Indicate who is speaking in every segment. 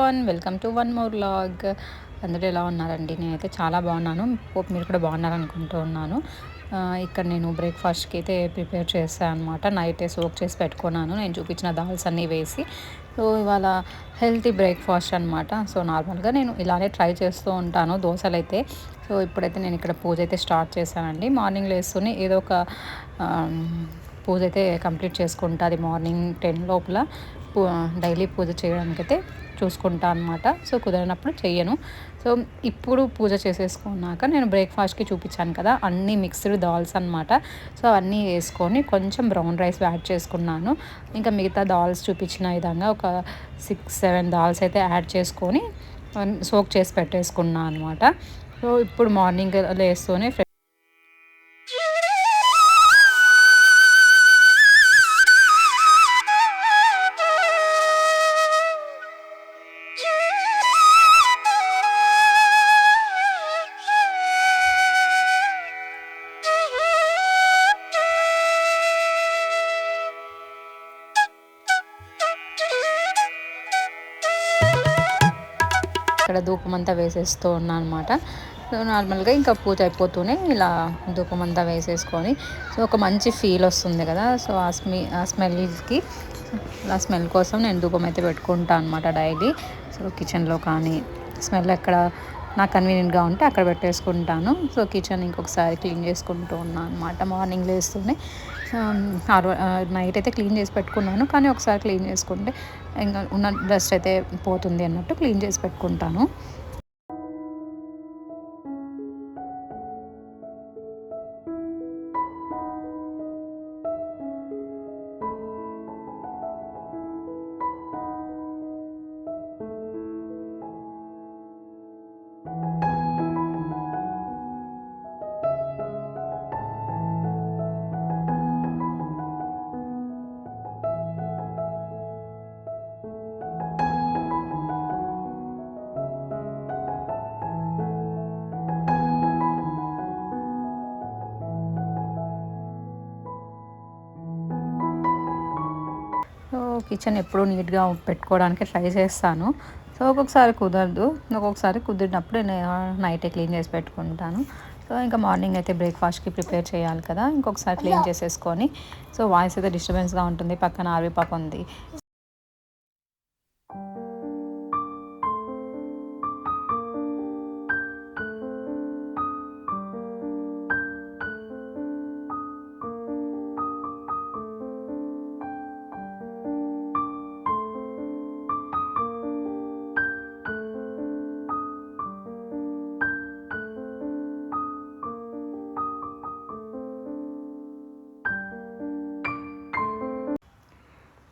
Speaker 1: Everyone, welcome to one more vlog. అందరూ ఎలా ఉన్నారండి? నేనైతే చాలా బాగున్నాను. హోప్ మీరు కూడా బాగున్నారనుకుంటూ ఉన్నాను. ఇక్కడ నేను బ్రేక్ఫాస్ట్కి అయితే ప్రిపేర్ చేశాను అనమాట. నైటే సోక్ చేసి పెట్టుకున్నాను, నేను చూపించిన దాల్స్ అన్నీ వేసి. సో ఇవాళ హెల్తీ బ్రేక్ఫాస్ట్ అనమాట. సో నార్మల్గా నేను ఇలానే ట్రై చేస్తూ ఉంటాను దోశలు అయితే. సో ఇప్పుడైతే నేను ఇక్కడ పూజ అయితే స్టార్ట్ చేశానండి. మార్నింగ్ లేస్తూనే ఏదో ఒక పూజ అయితే కంప్లీట్ చేసుకుంటా. అది మార్నింగ్ 10 లోపల డైలీ పూజ చేయడానికైతే చూసుకుంటా అనమాట. సో కుదరినప్పుడు చెయ్యను. సో ఇప్పుడు పూజ చేసేసుకున్నాక నేను బ్రేక్ఫాస్ట్కి చూపించాను కదా, అన్నీ మిక్స్డ్ దాల్స్ అనమాట. సో అవన్నీ వేసుకొని కొంచెం బ్రౌన్ రైస్ యాడ్ చేసుకున్నాను. ఇంకా మిగతా దాల్స్ చూపించిన విధంగా ఒక 6-7 దాల్స్ అయితే యాడ్ చేసుకొని సోక్ చేసి పెట్టేసుకున్నాను అనమాట. సో ఇప్పుడు మార్నింగ్ లేస్తూనే ఇక్కడ ధూపమంతా వేసేస్తూ ఉన్నాను అనమాట. సో నార్మల్గా ఇంకా పూజ అయిపోతూనే ఇలా ధూపమంతా వేసేసుకొని సో ఒక మంచి ఫీల్ వస్తుంది కదా. సో ఆ స్మెల్కి ఆ స్మెల్ కోసం నేను ధూపం అయితే పెట్టుకుంటాను అనమాట డైలీ. సో కిచెన్లో కానీ స్మెల్ ఎక్కడ నాకు కన్వీనియంట్గా ఉంటే అక్కడ పెట్టేసుకుంటాను. సో కిచెన్ ఇంకొకసారి క్లీన్ చేసుకుంటూ ఉన్నాను అనమాట. మార్నింగ్ లేస్తూనే నైట్ అయితే క్లీన్ చేసి పెట్టుకున్నాను, కానీ ఒకసారి క్లీన్ చేసుకుంటే ఇంకా ఉన్న డస్ట్ అయితే పోతుంది అన్నట్టు క్లీన్ చేసి పెట్టుకుంటాను. సో కిచెన్ ఎప్పుడూ నీట్గా పెట్టుకోవడానికి ట్రై చేస్తాను. సో ఒక్కొక్కసారి కుదరదు, ఒక్కొక్కసారి కుదిరినప్పుడు నేను నైటే క్లీన్ చేసి పెట్టుకుంటాను. సో ఇంకా మార్నింగ్ అయితే బ్రేక్ఫాస్ట్కి ప్రిపేర్ చేయాలి కదా, ఇంకొకసారి క్లీన్ చేసేసుకొని. సో వాయిస్ అయితే డిస్టర్బెన్స్గా ఉంటుంది, పక్కన ఆర్వి పాప ఉంది.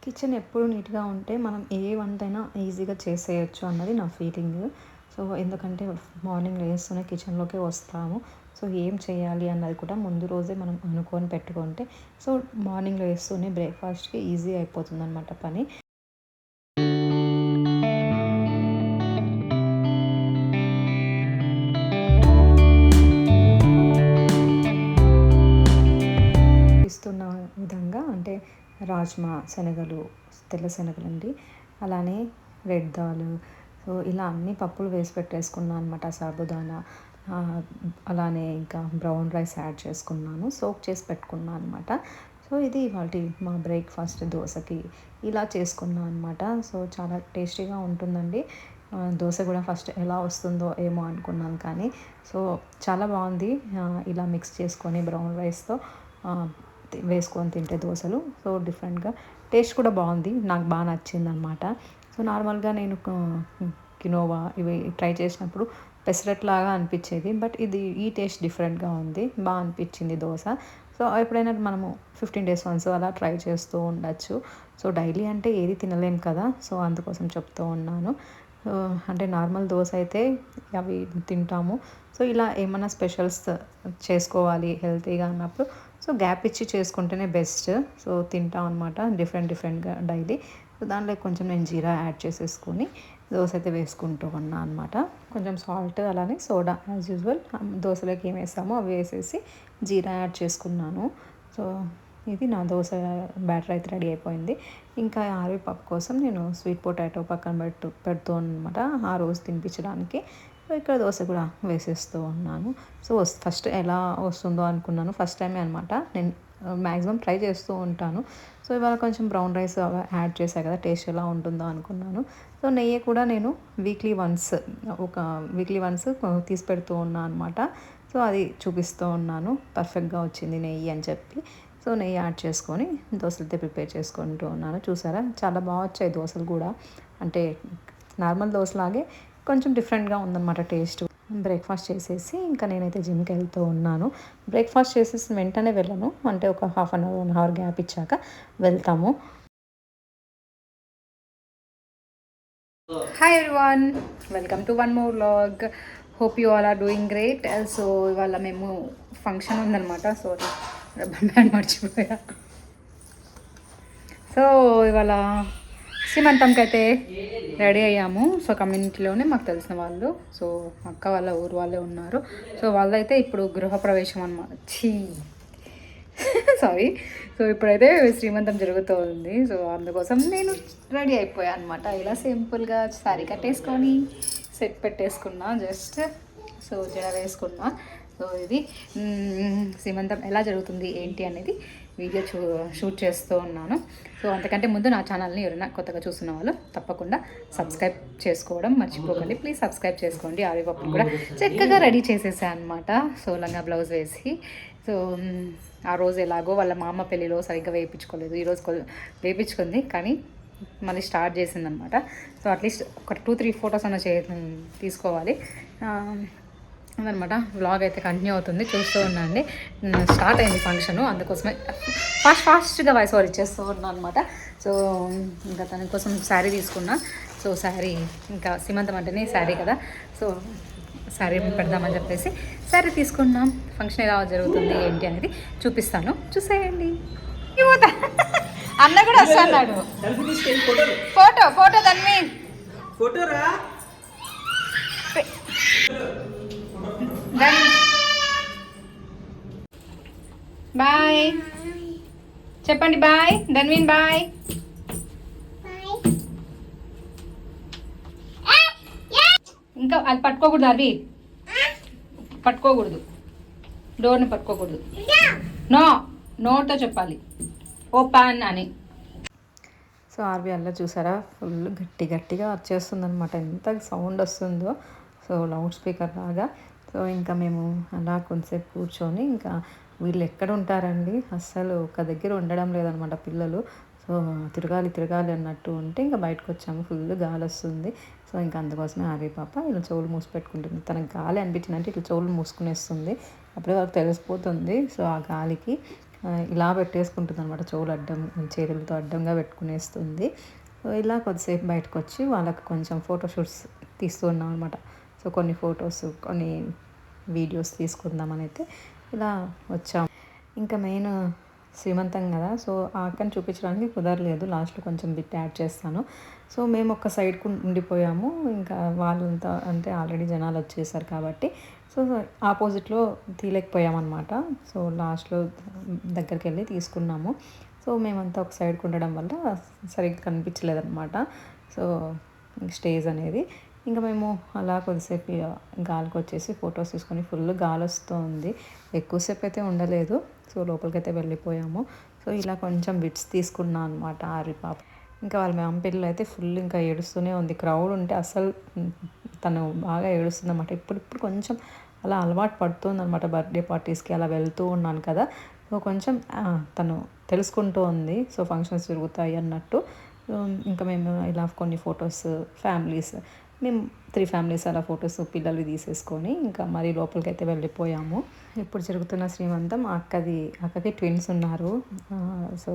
Speaker 1: కిచెన్ ఎప్పుడు నీట్గా ఉంటే మనం ఏ వంటైనా ఈజీగా చేసేయచ్చు అన్నది నా ఫీలింగ్. సో ఎందుకంటే మార్నింగ్ లేస్తూనే కిచెన్లోకి వస్తాము. సో ఏం చేయాలి అన్నది కూడా ముందు రోజే మనం అనుకొని పెట్టుకుంటే సో మార్నింగ్ లేస్తూనే బ్రేక్ఫాస్ట్కి ఈజీ అయిపోతుంది అనమాట పని. ఇస్తున్న విధంగా అంటే రాజ్మా శనగలు, తెల్ల శనగలు అండి, అలానే రెడ్ దాల్, సో ఇలా అన్ని పప్పులు వేసి పెట్టేసుకున్నాను అనమాట. సాబుదానా, అలానే ఇంకా బ్రౌన్ రైస్ యాడ్ చేసుకున్నాను, సోక్ చేసి పెట్టుకున్నాను అనమాట. సో ఇది ఇవాళ మా బ్రేక్ఫాస్ట్ దోశకి ఇలా చేసుకున్నాను అనమాట. సో చాలా టేస్టీగా ఉంటుందండి. దోశ కూడా ఫస్ట్ ఎలా వస్తుందో ఏమో అనుకున్నాను, కానీ సో చాలా బాగుంది. ఇలా మిక్స్ చేసుకొని బ్రౌన్ రైస్తో వేసుకొని తింటే దోశలు సో డిఫరెంట్గా టేస్ట్ కూడా బాగుంది, నాకు బాగా నచ్చింది అనమాట. సో నార్మల్గా నేను కినోవా ఇవి ట్రై చేసినప్పుడు పెసరట్లాగా అనిపించేది, బట్ ఇది ఈ టేస్ట్ డిఫరెంట్గా ఉంది, బాగా అనిపించింది దోశ. సో ఎప్పుడైనా మనము 15 days వన్స్ అలా ట్రై చేస్తూ ఉండొచ్చు. సో డైలీ అంటే ఏది తినలేం కదా, సో అందుకోసం చెప్తూ ఉన్నాను. అంటే నార్మల్ దోశ అయితే అవి తింటాము. సో ఇలా ఏమన్నా స్పెషల్స్ చేసుకోవాలి హెల్తీగా అన్నప్పుడు సో గ్యాప్ ఇచ్చి చేసుకుంటేనే బెస్ట్. సో తింటాం అనమాట డిఫరెంట్గా డైలీ. సో దాంట్లో కొంచెం నేను జీరా యాడ్ చేసేసుకొని దోశ అయితే వేసుకుంటూ ఉన్నా అనమాట. కొంచెం సాల్ట్ అలానే సోడా యాజ్ యూజువల్ దోశలోకి ఏం వేస్తామో అవి వేసేసి జీరా యాడ్ చేసుకున్నాను. సో ఇది నా దోశ బ్యాటర్ అయితే రెడీ అయిపోయింది. ఇంకా ఆర్వి పప్పు కోసం నేను స్వీట్ పొటాటో పక్కన పెడుతూ అనమాట ఆ రోజు తినిపించడానికి. సో ఇక్కడ దోశ కూడా వేసేస్తూ ఉన్నాను. సో ఫస్ట్ ఎలా వస్తుందో అనుకున్నాను, ఫస్ట్ టైమే అనమాట. నేను మ్యాక్సిమం ట్రై చేస్తూ ఉంటాను. సో ఇవాళ కొంచెం బ్రౌన్ రైస్ యాడ్ చేశా కదా, టేస్ట్ ఎలా ఉంటుందో అనుకున్నాను. సో నెయ్యి కూడా నేను వీక్లీ వన్స్ తీసి పెడుతూ ఉన్నాను అనమాట. సో అది చూపిస్తూ ఉన్నాను, పర్ఫెక్ట్గా వచ్చింది నెయ్యి అని చెప్పి. సో నెయ్యి యాడ్ చేసుకొని దోశలు అయితే ప్రిపేర్ చేసుకుంటూ ఉన్నాను. చూసారా చాలా బాగా వచ్చాయి దోశలు కూడా. అంటే నార్మల్ దోశలాగే కొంచెం డిఫరెంట్గా ఉందన్నమాట టేస్ట్. బ్రేక్ఫాస్ట్ చేసేసి ఇంకా నేనైతే జిమ్కి వెళ్తూ ఉన్నాను. బ్రేక్ఫాస్ట్ చేసేసి వెంటనే వెళ్ళను, అంటే ఒక half an hour 1 hour gap ఇచ్చాక వెళ్తాము. Hi everyone, welcome to one more vlog. Hope you all are doing great. So ఇవాళ మేము ఫంక్షన్ ఉందన్నమాట. సారీ రబ్బర్ బ్యాండ్ మర్చిపోయా. సో ఇవాళ శ్రీమంతంకి అయితే రెడీ అయ్యాము. సో కమ్యూనిటీలోనే మాకు తెలిసిన వాళ్ళు, సో అక్క వాళ్ళ ఊరు వాళ్ళే ఉన్నారు. సో వాళ్ళైతే ఇప్పుడు గృహప్రవేశం అన్నమాట. సారీ. సో ఇప్పుడైతే శ్రీమంతం జరుగుతుంది. సో అందుకోసం నేను రెడీ అయిపోయాను అనమాట. ఇలా సింపుల్గా శారీ కట్టేసుకొని సెట్ పెట్టేసుకున్నా జస్ట్. సో జడ వేసుకున్నా. సో ఇది శ్రీమంతం ఎలా జరుగుతుంది ఏంటి అనేది వీడియో షూట్ చేస్తూ ఉన్నాను. సో అంతకంటే ముందు నా ఛానల్ని ఎవరైనా కొత్తగా చూస్తున్న వాళ్ళు తప్పకుండా సబ్స్క్రైబ్ చేసుకోవడం మర్చిపోకండి. ప్లీజ్ సబ్స్క్రైబ్ చేసుకోండి. ఆవి పప్పులు కూడా చక్కగా రెడీ చేసేసాను అనమాట. సో లంగా బ్లౌజ్ వేసి. సో ఆ రోజు ఎలాగో వాళ్ళ మా అమ్మ పెళ్ళిలో సరిగ్గా వేయించుకోలేదు, ఈరోజు వేయించుకుంది కానీ మళ్ళీ స్టార్ట్ చేసిందనమాట. సో అట్లీస్ట్ ఒక 2-3 ఫొటోస్ అన్న తీసుకోవాలి అదనమాట. వ్లాగ్ అయితే కంటిన్యూ అవుతుంది, చూస్తూ ఉండండి. స్టార్ట్ అయింది ఫంక్షను, అందుకోసమే ఫాస్ట్గా వాయిస్ ఓవర్ ఇచ్చేస్తూ ఉన్నాను అనమాట. సో ఇంకా తన కోసం శారీ తీసుకున్నా. సో శారీ ఇంకా సీమంతం అంటేనే శారీ కదా, సో శారీ పెడదామని చెప్పేసి శారీ తీసుకున్నాం. ఫంక్షన్ ఎలా జరుగుతుంది ఏంటి అనేది చూపిస్తాను, చూసేయండి. అన్న కూడా వస్తున్నాడు. ఫోటో దాన్ని బాయ్ చెప్పండి. Bye Dhanveen, bye. ఇంకా అది పట్టుకోకూడదు, అవి పట్టుకోకూడదు, డోర్ని పట్టుకోకూడదు. నోట్తో చెప్పాలి ఓపెన్ అని. సో ఆర్వి అలా చూసారా, ఫుల్ గట్టిగా వచ్చేస్తుంది అనమాట. ఎంత సౌండ్ వస్తుందో, సో లౌడ్ స్పీకర్ లాగా. సో ఇంకా మేము అలా కొంతసేపు కూర్చొని, ఇంకా వీళ్ళు ఎక్కడ ఉంటారండి, అస్సలు ఒక దగ్గర ఉండడం లేదనమాట పిల్లలు. సో తిరగాలి అన్నట్టు ఉంటే ఇంకా బయటకు వచ్చాము. ఫుల్ గాలి వస్తుంది. సో ఇంకా అందుకోసమే ఆర్వి పాప ఇలా చెవులు మూసి పెట్టుకుంటుంది. తనకు గాలి అనిపించిందంటే ఇట్లా చెవులు మూసుకునేస్తుంది, అప్పుడే వాళ్ళకి తెలిసిపోతుంది. సో ఆ గాలికి ఇలా పెట్టేసుకుంటుంది అనమాట, చెవులు చేతులతో అడ్డంగా పెట్టుకునేస్తుంది. సో ఇలా కొద్దిసేపు బయటకు వచ్చి వాళ్ళకి కొంచెం ఫోటోషూట్స్ తీస్తూ ఉన్నాం అనమాట. సో కొన్ని ఫొటోస్, కొన్ని వీడియోస్ తీసుకుందామని అయితే ఇలా వచ్చాము. ఇంకా మెయిన్ శ్రీమంతం కదా, సో ఆ అక్కని చూపించడానికి కుదరలేదు, లాస్ట్లో కొంచెం బిట్ యాడ్ చేస్తాను. సో మేము ఒక సైడ్కు ఉండిపోయాము, ఇంకా వాళ్ళంతా అంటే ఆల్రెడీ జనాలు వచ్చేసారు కాబట్టి సో ఆపోజిట్లో తీయలేకపోయామన్నమాట. సో లాస్ట్లో దగ్గరికి వెళ్ళి తీసుకున్నాము. సో మేమంతా ఒక సైడ్కి ఉండడం వల్ల సరిగ్గా కనిపించలేదన్నమాట. సో స్టేజ్ అనేది ఇంకా మేము అలా కొద్దిసేపు గాలికి వచ్చేసి ఫొటోస్ తీసుకొని, ఫుల్ గాలి వస్తుంది, ఎక్కువసేపు అయితే ఉండలేదు. సో లోపలికైతే వెళ్ళిపోయాము. సో ఇలా కొంచెం బిట్స్ తీసుకున్నాను అనమాట ఆర్వి పాప. ఇంకా వాళ్ళ మేమ పిల్లలు అయితే ఫుల్ ఇంకా ఏడుస్తూనే ఉంది. క్రౌడ్ ఉంటే అసలు తను బాగా ఏడుస్తుంది అన్నమాట. ఇప్పుడు కొంచెం అలా అలవాటు పడుతుంది అనమాట. బర్త్డే పార్టీస్కి అలా వెళ్తూ ఉన్నాను కదా, సో కొంచెం తను తెలుసుకుంటూ ఉంది. సో ఫంక్షన్స్ జరుగుతాయి అన్నట్టు. ఇంకా మేము ఇలా కొన్ని ఫొటోస్ మేము 3 ఫ్యామిలీస్ అలా ఫొటోస్ పిల్లలు తీసేసుకొని ఇంకా మరీ లోపలికి అయితే వెళ్ళిపోయాము. ఇప్పుడు జరుగుతున్న శ్రీమంతం అక్కకి ట్విన్స్ ఉన్నారు. సో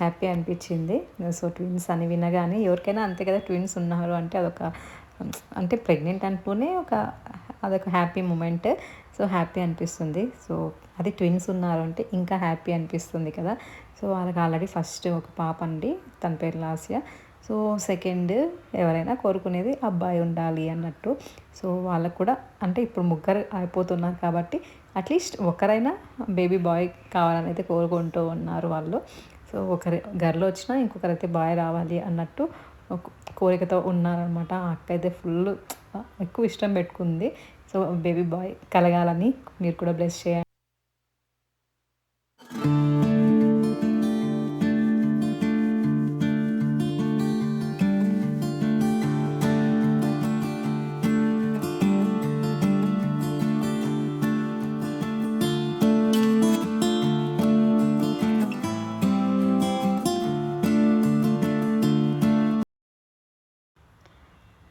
Speaker 1: హ్యాపీ అనిపించింది. సో ట్విన్స్ అని వినగానే ఎవరికైనా అంతే కదా, ట్విన్స్ ఉన్నారు అంటే అంటే ప్రెగ్నెంట్ అంటూనే అదొక హ్యాపీ మూమెంట్. సో హ్యాపీ అనిపిస్తుంది. సో అది ట్విన్స్ ఉన్నారు అంటే ఇంకా హ్యాపీ అనిపిస్తుంది కదా. సో వాళ్ళకి ఆల్రెడీ ఫస్ట్ ఒక పాప అండి, తన పేరు లాస్య. సో సెకండ్ ఎవరైనా కోరుకునేది అబ్బాయి ఉండాలి అన్నట్టు. సో వాళ్ళకు కూడా అంటే ఇప్పుడు ముగ్గురు అయిపోతున్నారు కాబట్టి అట్లీస్ట్ ఒకరైనా బేబీ బాయ్ కావాలని అయితే కోరుకుంటూ ఉన్నారు వాళ్ళు. సో ఒకరి గర్ల్ వచ్చినా ఇంకొకరైతే బాయ్ రావాలి అన్నట్టు కోరికతో ఉన్నారనమాట. ఆ అక్క అయితే ఫుల్ ఎక్కువ ఇష్టం పెట్టుకుంది. సో బేబీ బాయ్ కలగాలని మీరు కూడా బ్లెస్ చేయండి.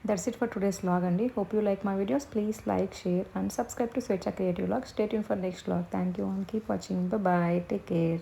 Speaker 1: That's it for today's vlog and hope you like my videos. Please like, share and subscribe to Swechha Creative Vlog. Stay tuned for next vlog. Thank you and keep watching. Bye bye. Take care.